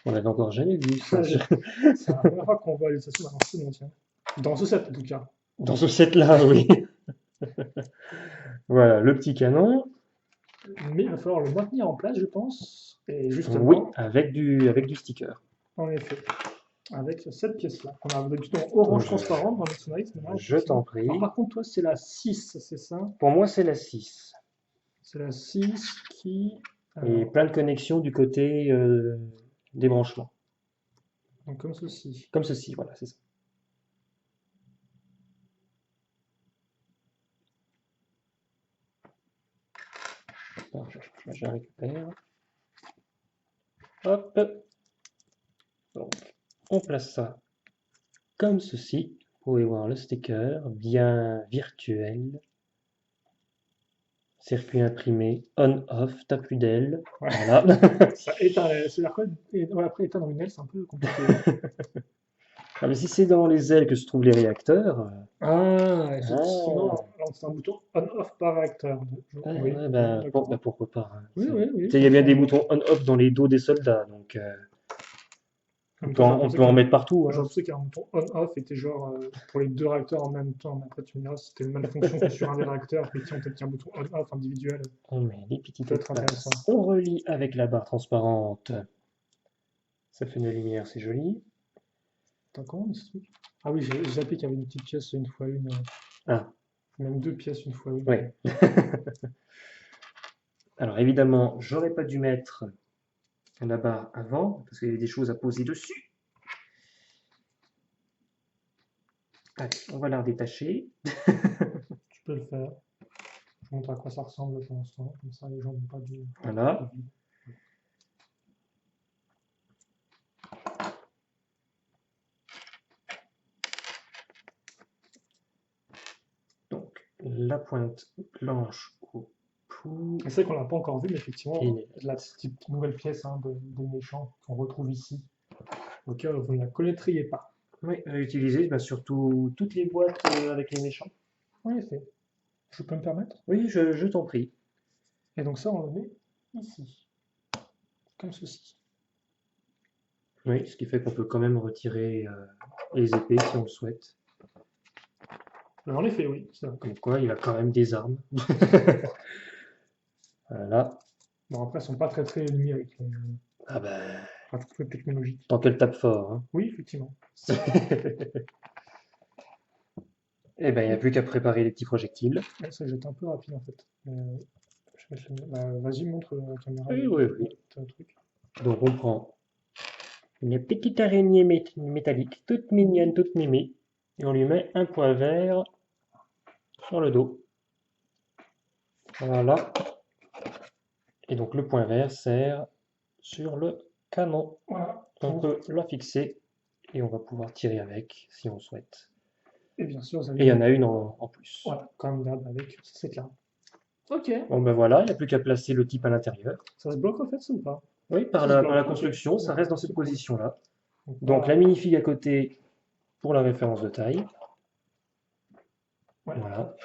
On n'avait encore jamais vu ça. C'est la première fois qu'on voit les stations dans ce tenue, tiens. Dans ce set, en tout cas. Dans ce set-là, oui. Voilà, le petit canon. Mais il va falloir le maintenir en place, je pense. Et Oui, justement, avec du sticker. en effet, avec cette pièce-là, qu'on a d'habitude en orange transparente dans Nexonite. Je t'en prie. Alors, par contre, toi, c'est la 6, c'est ça? Pour moi, c'est la 6. C'est la 6 qui. Et Alors, plein de connexions du côté des branchements. donc comme ceci. Comme ceci, voilà, c'est ça. Alors, je la récupère. Hop. Donc, on place ça comme ceci. Vous pouvez voir le sticker, bien virtuel. Circuit imprimé, on-off, t'as plus d'aile. Ouais. Voilà. Ça éteint, c'est-à-dire quoi, après éteindre une aile, c'est un peu compliqué. Ah, mais si c'est dans les ailes que se trouvent les réacteurs, Ah, effectivement. ah, Alors, c'est un bouton on-off par réacteur. ouais, Oui, ouais, oui, bah, d'accord. bah, pourquoi pas, hein. Oui, oui, oui. Tu sais, il y a bien des franchement, boutons on-off dans les dos des soldats, donc en même temps, j'aurais on pensé peut en qu'un mettre partout, hein. j'aurais pensé qu'un bouton on-off était genre pour les deux réacteurs en même temps. Mais après, tu me diras, si c'était une malfonction que sur un des réacteurs, effectivement, peut-être qu'un bouton on-off individuel On met les petites peut être espaces. intéressant. On relie avec la barre transparente. Ça fait une lumière, c'est joli. Attends, comment on dit ce truc? Ah oui, j'ai zappé qu'il y avait une petite pièce une fois une, Ah, même deux pièces une fois une. ouais. Alors évidemment, j'aurais pas dû mettre la barre avant, parce qu'il y avait des choses à poser dessus. Allez, on va la détacher. Tu peux le faire. Je vous montre à quoi ça ressemble pour l'instant. Comme ça, les gens n'ont pas du. Voilà. Donc, la pointe blanche au bout. Et c'est vrai qu'on l'a pas encore vu, mais effectivement, Et la petite nouvelle pièce des méchants qu'on retrouve ici, auquel vous ne la connaîtriez pas. oui, à utiliser bah, surtout toutes les boîtes avec les méchants. En effet. Je peux me permettre? Oui, je t'en prie. Et donc ça, on le met ici. Comme ceci. Oui, ce qui fait qu'on peut quand même retirer les épées si on le souhaite. En effet, oui. C'est vrai. Comme quoi, il a quand même des armes. Voilà. Bon, après, elles sont pas très très numériques, Ah ben, pas très technologiques. tant qu'elle tape fort, hein. Oui, effectivement. Eh ben, il n'y a plus qu'à préparer les petits projectiles. Ouais, ça, j'étais un peu rapide en fait. Je vais mettre vas-y, montre la caméra Oui, oui, oui. ton truc. Donc, on prend une petite araignée métallique, toute mignonne, toute mimée, et on lui met un point vert sur le dos. Voilà. Et donc, le point vert sert sur le canon. Voilà. On peut la fixer et on va pouvoir tirer avec si on souhaite. Et bien sûr, vous Et il y avez. en a une en plus. Voilà, comme d'hab avec cette là. Ok. Bon ben voilà, il n'y a plus qu'à placer le type à l'intérieur. Ça se bloque en fait, ça ou pas? Oui, Ça se par bloque, la ok. construction, ça reste dans cette C'est cool. position-là. Donc voilà. la minifig à côté pour la référence de taille. Ouais. Voilà.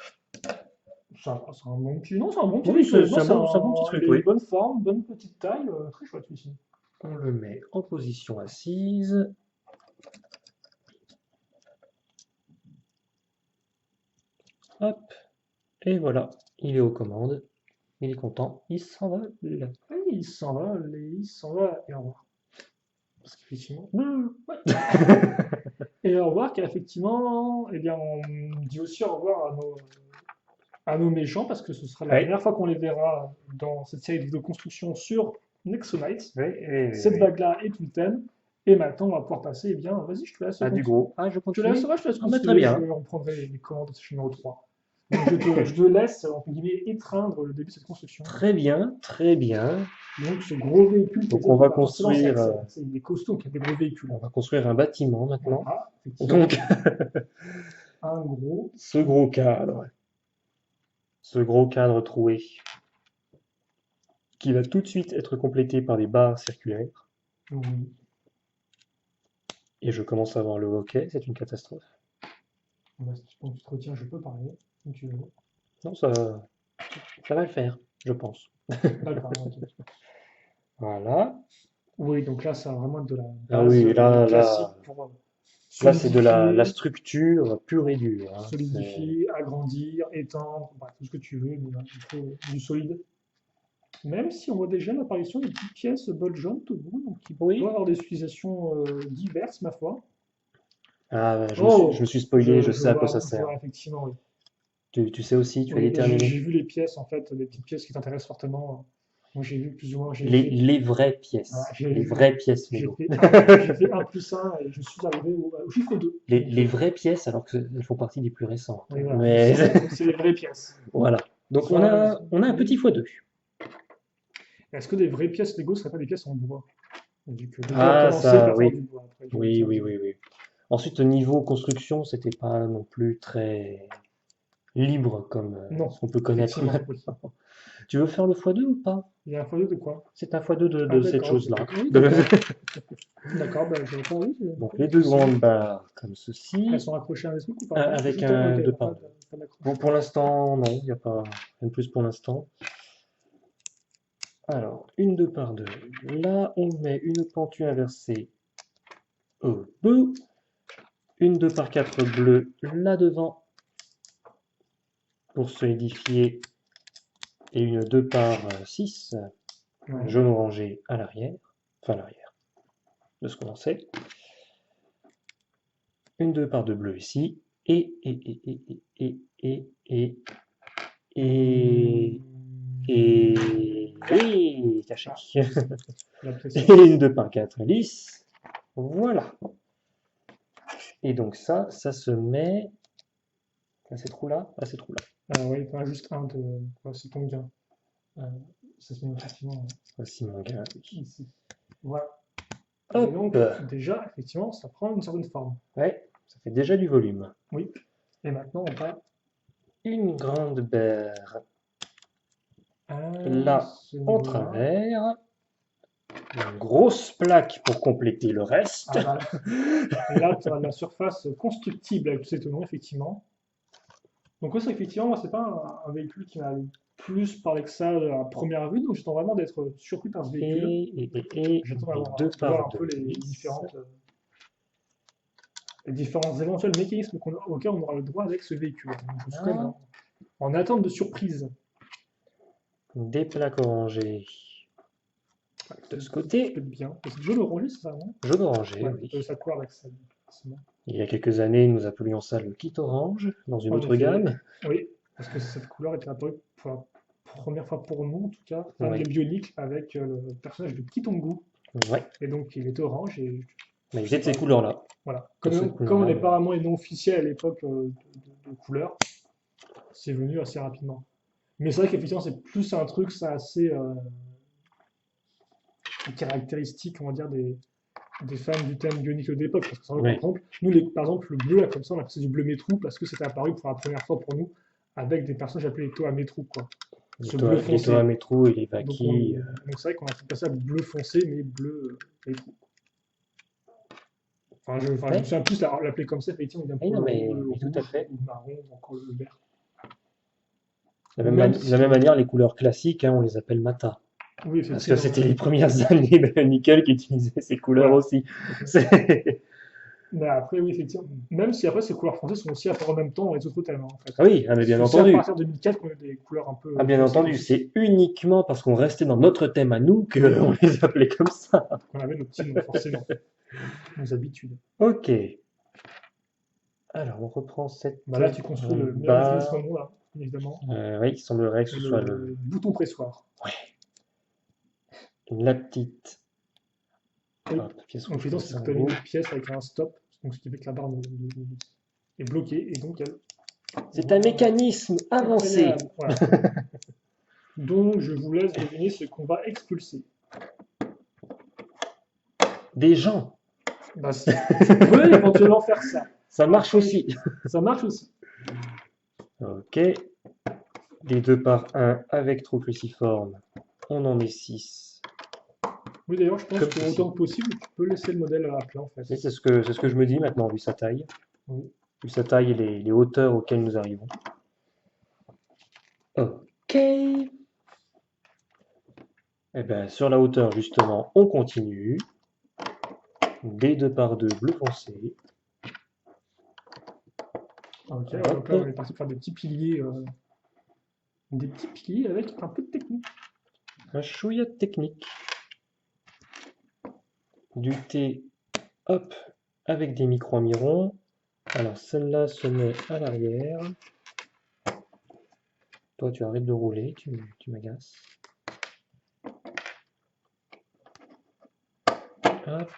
C'est un bon petit. Non, c'est un bon petit Oui, truc. c'est un bon petit truc, il est oui. bonne forme, bonne petite taille, très chouette ici. On le met en position assise. Hop. Et voilà, il est aux commandes. Il est content, il s'envole. Oui, il s'en va, il s'en va, et au revoir. Parce qu'effectivement. Ouais. Et au revoir, car effectivement, eh bien, on dit aussi au revoir à nos méchants, parce que ce sera la Ouais. dernière fois qu'on les verra dans cette série de construction sur Nexonite. Oui, oui, Cette oui. vague-là est tout le thème. Et maintenant, on va pouvoir passer, eh bien, vas-y, je te laisse. Ah, du gros. Ah, je Je te continue. laisse, ouais, je te laisse Ah, bah, continuer, très bien. je reprendrai les commandes de ce numéro 3. Donc, je te laisse, entre guillemets, étreindre le début de cette construction. Très bien, très bien. Donc, ce gros véhicule. Donc, on va construire, Il est costaud, qui a des gros véhicules. on va construire un bâtiment maintenant. Voilà, effectivement. Donc, Un gros. ce gros cadre troué, qui va tout de suite être complété par des barres circulaires. Oui. Et je commence à avoir le hockey, c'est une catastrophe. Bah, si tu te retiens, je peux parler, si tu veux. Non, ça va le faire, je pense. D'accord, ok. Voilà. Oui, donc là, ça va vraiment être de la Ah base oui, là, classique pour là c'est de la solidifier, structure pure et dure, hein. solidifier, agrandir, étendre, bah, tout ce que tu veux, mais là, il faut du solide. Même si on voit déjà l'apparition de petites pièces bol jaune tout bout, donc qui Oui. doivent avoir des utilisations diverses, ma foi. Ah, Oh, je me suis spoilé, je sais à quoi ça je sert. vois, effectivement, oui. Tu sais aussi, tu as Oui, déterminé. j'ai vu les pièces, en fait, des petites pièces qui t'intéressent fortement. Moi, j'ai vu plus ou moins. Les vraies pièces. Voilà, Les vraies pièces, J'ai Lego. fait, j'ai fait 1 plus 1 et je suis arrivé au chiffre 2. Les vraies pièces, alors qu'elles font partie des plus récentes. Oui, voilà. Mais C'est les vraies pièces. voilà. Donc on a un petit x2. Est-ce que des vraies pièces Lego ne seraient pas des pièces en bois? Vu que Lego a Ah, commencé ça, par faire oui. du bois. Après, Oui, tiens, oui, oui, oui. Ensuite, au niveau construction, c'était pas non plus très libre comme non, ce qu'on peut connaître effectivement, oui. maintenant. Tu veux faire le x2 ou pas? Il y a un folio de quoi? C'est un x2 Ah, de cette d'accord, ok. chose-là. Oui, d'accord. D'accord, bah, je réponds oui, Donc pas les de deux souci. grandes barres comme Elles ceci, sont accrochées à un truc ou pas? Non, c'est avec juste un. Ok, un deux non, par deux. pas Bon, d'accroche. pour l'instant, non, il n'y a pas rien de plus pour l'instant. Alors, une 2 par 2. Là, on met une pentue inversée au bout. Une 2 par 4 bleue là devant pour solidifier. Et une 2 par 6 Ouais. jaune orangé à l'arrière. Enfin, à l'arrière de ce qu'on en sait. Une 2 par 2 bleu ici. Et caché. L'appréciation. Et une 2 par 4 lisse. Voilà. Et donc ça se met à ces trous-là, à ces trous-là. Oui, il faut juste un de. Ouais, c'est combien? Euh, ça se met effectivement Voici mon gars. ici. Voilà. Et Hop. donc, déjà, effectivement, ça prend une certaine forme. Ouais, ça fait déjà du volume. Oui. Et maintenant, on va Une grande barre à là ce en niveau-là. travers. Une grosse plaque pour compléter le reste. Ah bah, là, tu as de la surface constructible avec tous ces tenons, effectivement. Donc, oui, ça, effectivement, moi, c'est pas un véhicule qui m'a le plus parlé que ça à première vue. Donc, j'attends vraiment d'être surpris par ce véhicule. Et J'attends les 2 de voir par un 2 peu lisses. les différents éventuels mécanismes auxquels on aura le droit avec ce véhicule. Donc, je suis quand même Ah, en attente de surprise. des plaques orangées de ce côté. Peut-être bien. C'est jaune orangé, c'est ça, non? Jaune orangé, Ouais, oui. ça couleur avec ça. Forcément. Il y a quelques années, nous appelions ça le kit orange dans une En autre effet, gamme. oui, parce que cette couleur était apparue pour la première fois pour nous, en tout cas, fans Oui. de Bionicle, avec le personnage de Kitongu. Ouais. Et donc, il était orange, et Mais je ils sais étaient de pas. ces couleurs-là. Voilà. De cette Comme couleur-là. apparemment les non officiels à l'époque de couleurs, c'est venu assez rapidement. Mais c'est vrai qu'effectivement, c'est plus un truc, ça assez caractéristique, on va dire, des fans du thème Bionicle de l'époque. Parce que c'est vrai, par Oui. exemple, nous, par exemple, le bleu, là, comme ça, on appelle ça du bleu métrou, parce que c'était apparu pour la première fois pour nous, avec des personnages appelés les Toa métrou, quoi. Ce bleu Les Toa foncé. Metro et les Donc, Vaki. donc c'est vrai qu'on a fait passer à bleu foncé, mais bleu métrou. Enfin, je me Ouais. souviens plus l'appeler comme ça, effectivement, il vient Oui, pour non, le mais tout à rouge, fait. ou le marron, ou encore le vert. De Même la même si, manière, les couleurs classiques, hein, on les appelle Mata. oui, Parce que effectivement, c'était les premières années de Nickel qui utilisaient ces couleurs voilà. aussi. C'est- Mais après, oui, effectivement. Même si après, ces couleurs foncées sont aussi apparues en même temps dans les autres thèmes, hein, en fait. Ah oui, ah, mais bien C'est aussi à entendu. partir de 2004 qu'on a des couleurs un peu Ah, bien foncées entendu, aussi. c'est uniquement parce qu'on restait dans notre thème à nous Oui, qu'on les appelait comme ça. qu'on avait nos petits noms, forcément, nos habitudes. Ok. Alors, on reprend cette Bah là, tu construis le meilleur des barre. instruments, là, évidemment. Oui, il semblerait que ce soit Le bouton pressoir. la petite Oui. pièce Donc, rouge évidemment, pour c'est ça ce en que tu as mis haut. une pièce avec un stop, donc ce qui fait que la barre est bloquée, et donc elle. C'est un mécanisme avancé. Incroyable. Voilà. Donc, je vous laisse deviner ce qu'on va expulser. Des gens. Bah, tu peux éventuellement faire ça. Ça marche aussi. Ça marche aussi. Ok. Les 2 par 1 avec trou cruciforme. On en met 6. Oui, d'ailleurs, je pense Comme qu'autant ceci. que possible, tu peux laisser le modèle à plat, en fait. C'est ce que je me dis maintenant, vu sa taille. Oui. Vu sa taille et les hauteurs auxquelles nous arrivons. Ok. Et bien, sur la hauteur, justement, on continue. Des 2 par 2 bleu foncé. Ok, ouais, donc Hop. là, on est parti faire des petits piliers avec un peu de technique. Un chouïa technique. Du thé, hop, avec des micro-environs. Alors, celle-là se met à l'arrière. Toi, tu arrêtes de rouler, tu m'agaces. Hop.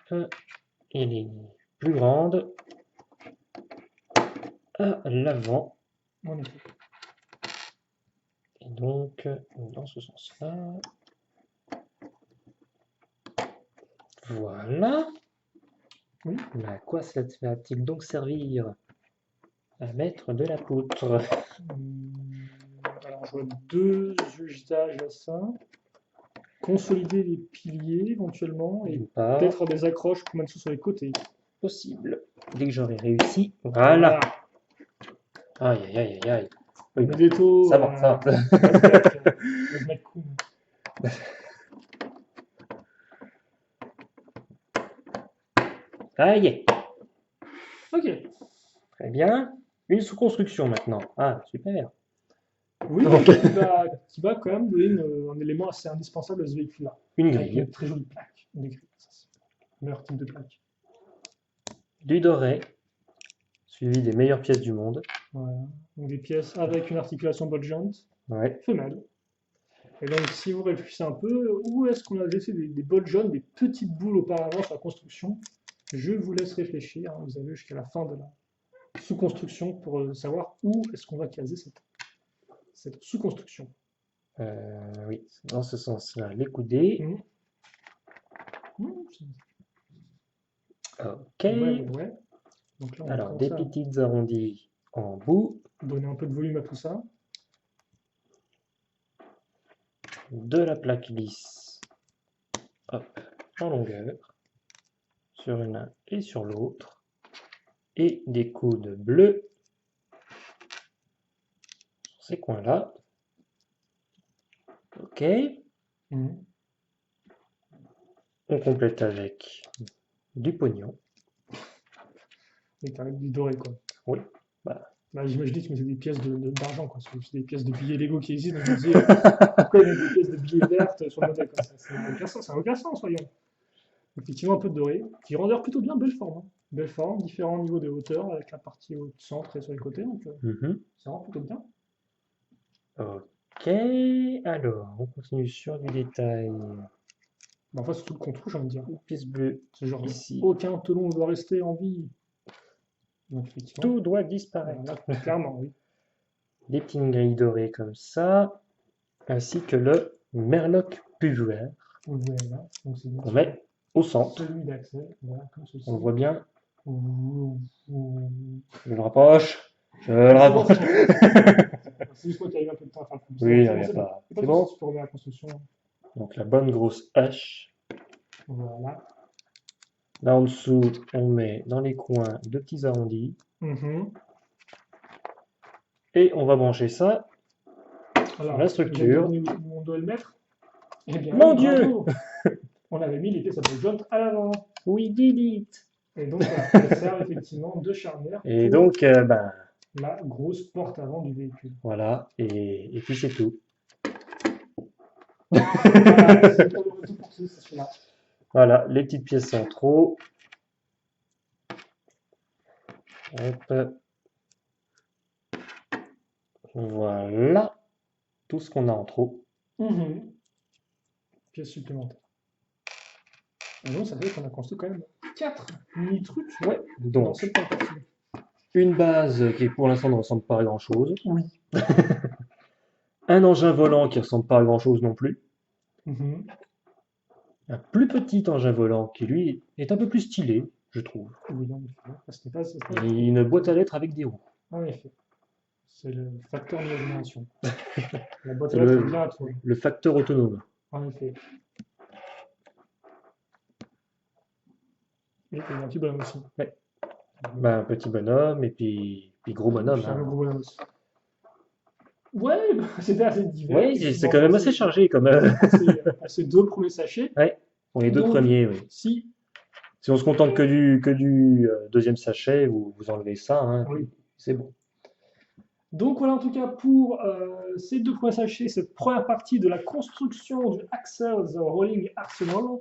Et les plus grandes à l'avant. En effet. Et donc, dans ce sens-là. Voilà. Oui. Mais à quoi ça va-t-il donc servir? À mettre de la poutre. Alors, je vois deux usages à ça. Consolider les piliers éventuellement et D'une part, peut-être des accroches pour mettre ça sur les côtés. possible. Dès que j'aurai réussi. Voilà. Aïe, aïe, aïe, aïe, aïe. Oui, bah, Benedetto, ça va, ça va. va se mettre cool. Aïe. Ok. Très bien. Une sous-construction maintenant. Ah, super. Oui, Donc- qui va quand même donner un élément assez indispensable à ce véhicule-là. Une Avec grille. une très jolie plaque. Une grille, ça, c'est le meilleur type de plaque. Du doré. Suivi des meilleures pièces du monde. Voilà. Donc des pièces avec une articulation ball joint Ouais. femelle. Et donc, si vous réfléchissez un peu, où est-ce qu'on a laissé des ball joints, des petites boules auparavant sur la construction? Je vous laisse réfléchir. Hein. Vous avez jusqu'à la fin de la sous-construction pour savoir où est-ce qu'on va caser cette sous-construction. Oui, dans ce sens-là. Les coudées. Ok. Ouais. Donc là, on va Alors, des commencer à petites arrondis en bout. donner un peu de volume à tout ça. De la plaque lisse. Hop, en longueur. Sur une et sur l'autre. Et des coudes bleus sur ces coins-là. Ok. On complète avec du pognon. Et avec du doré, quoi. Oui. Bah, J'imagine que c'est des pièces d'argent, quoi. C'est des pièces de billets Lego qui existent. Donc je me dis, pourquoi il y a des pièces de billets vertes sur le modèle comme ça? Ça n'a aucun sens, voyons. Effectivement, un peu de doré, qui rendeur plutôt bien, belle forme. Hein. Belle forme, différents niveaux de hauteur, avec la partie au centre et sur les côtés. Donc ça rend plutôt bien. Ok. Alors, on continue sur du détail. Bah, enfin, c'est tout le contour, j'ai envie de dire. Une pièce bleue C'est genre, ici. aucun telon ne doit rester en vie. Donc, effectivement. Tout doit disparaître. Voilà, clairement, oui. Des petites grilles dorées comme ça. Ainsi que le merlock puveur Voilà. Donc, c'est qu'on met au centre. celui d'accès. Voilà, comme ceci. On le voit bien. Ouh. Je le rapproche. Je le rapproche. C'est juste moi qui arrive un peu de temps à faire le plus. Oui, C'est il bon, n'y a c'est bon. pas. C'est C'est pas bon. pour remettre la construction. Donc la bonne grosse hache. Voilà. Là en dessous, on met dans les coins deux petits arrondis. Et on va brancher ça sur la structure. On doit le mettre. Eh bien, Mon oui, Dieu! bravo. On avait mis les pièces à ball joint à l'avant. We did it! Et donc, voilà, elles servent effectivement de charnière Et pour donc, la grosse porte avant du véhicule. voilà. Et puis c'est tout. Voilà, c'est pour le retour pour ce, c'est celui-là. Voilà, les petites pièces centraux. Hop. Voilà. Tout ce qu'on a en trop. Pièces supplémentaires. Et donc, ça fait qu'on a construit quand même 4 mini-trucs Ouais. dans Donc, cette partie. une base qui pour l'instant ne ressemble pas à grand chose. Oui. Un engin volant qui ressemble pas à grand chose non plus. Un plus petit engin volant qui lui est un peu plus stylé, je trouve. Oui, en effet. Et une boîte à lettres avec des roues. En effet. C'est le facteur de génération. La boîte à lettres est bien à trouver. Le facteur autonome. En effet. Et il y a un petit bonhomme aussi. Ouais. Ben, un petit bonhomme et puis gros bonhomme. C'est un Hein. gros bonhomme aussi. Ouais, c'était assez divers. Oui, c'est quand même assez chargé comme. Pour ces deux premiers sachets. Ouais, pour les deux Donc, premiers, oui. Si Si on se contente que du deuxième sachet, vous enlevez ça, hein, Oui. c'est bon. Donc voilà en tout cas pour ces deux premiers sachets, cette première partie de la construction du Axel's Rolling Arsenal.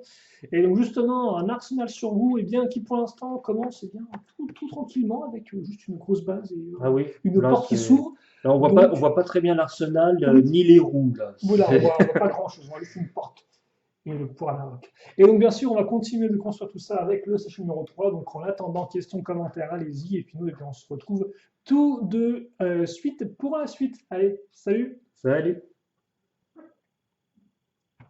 Et donc justement un arsenal sur roue et bien, qui pour l'instant commence bien, tout tranquillement avec juste une grosse base et Ah oui, une là, porte qui s'ouvre. Là, on voit pas très bien l'arsenal, Oui. ni les roues. Là. Voilà, on voit pas grand chose, on voit juste une porte. Et le pour Amarok. Et donc bien sûr on va continuer de construire tout ça avec le sachet numéro 3. Donc en attendant, questions, commentaires, allez-y. Et puis nous, on se retrouve tout de suite pour la suite. Allez, salut! Salut!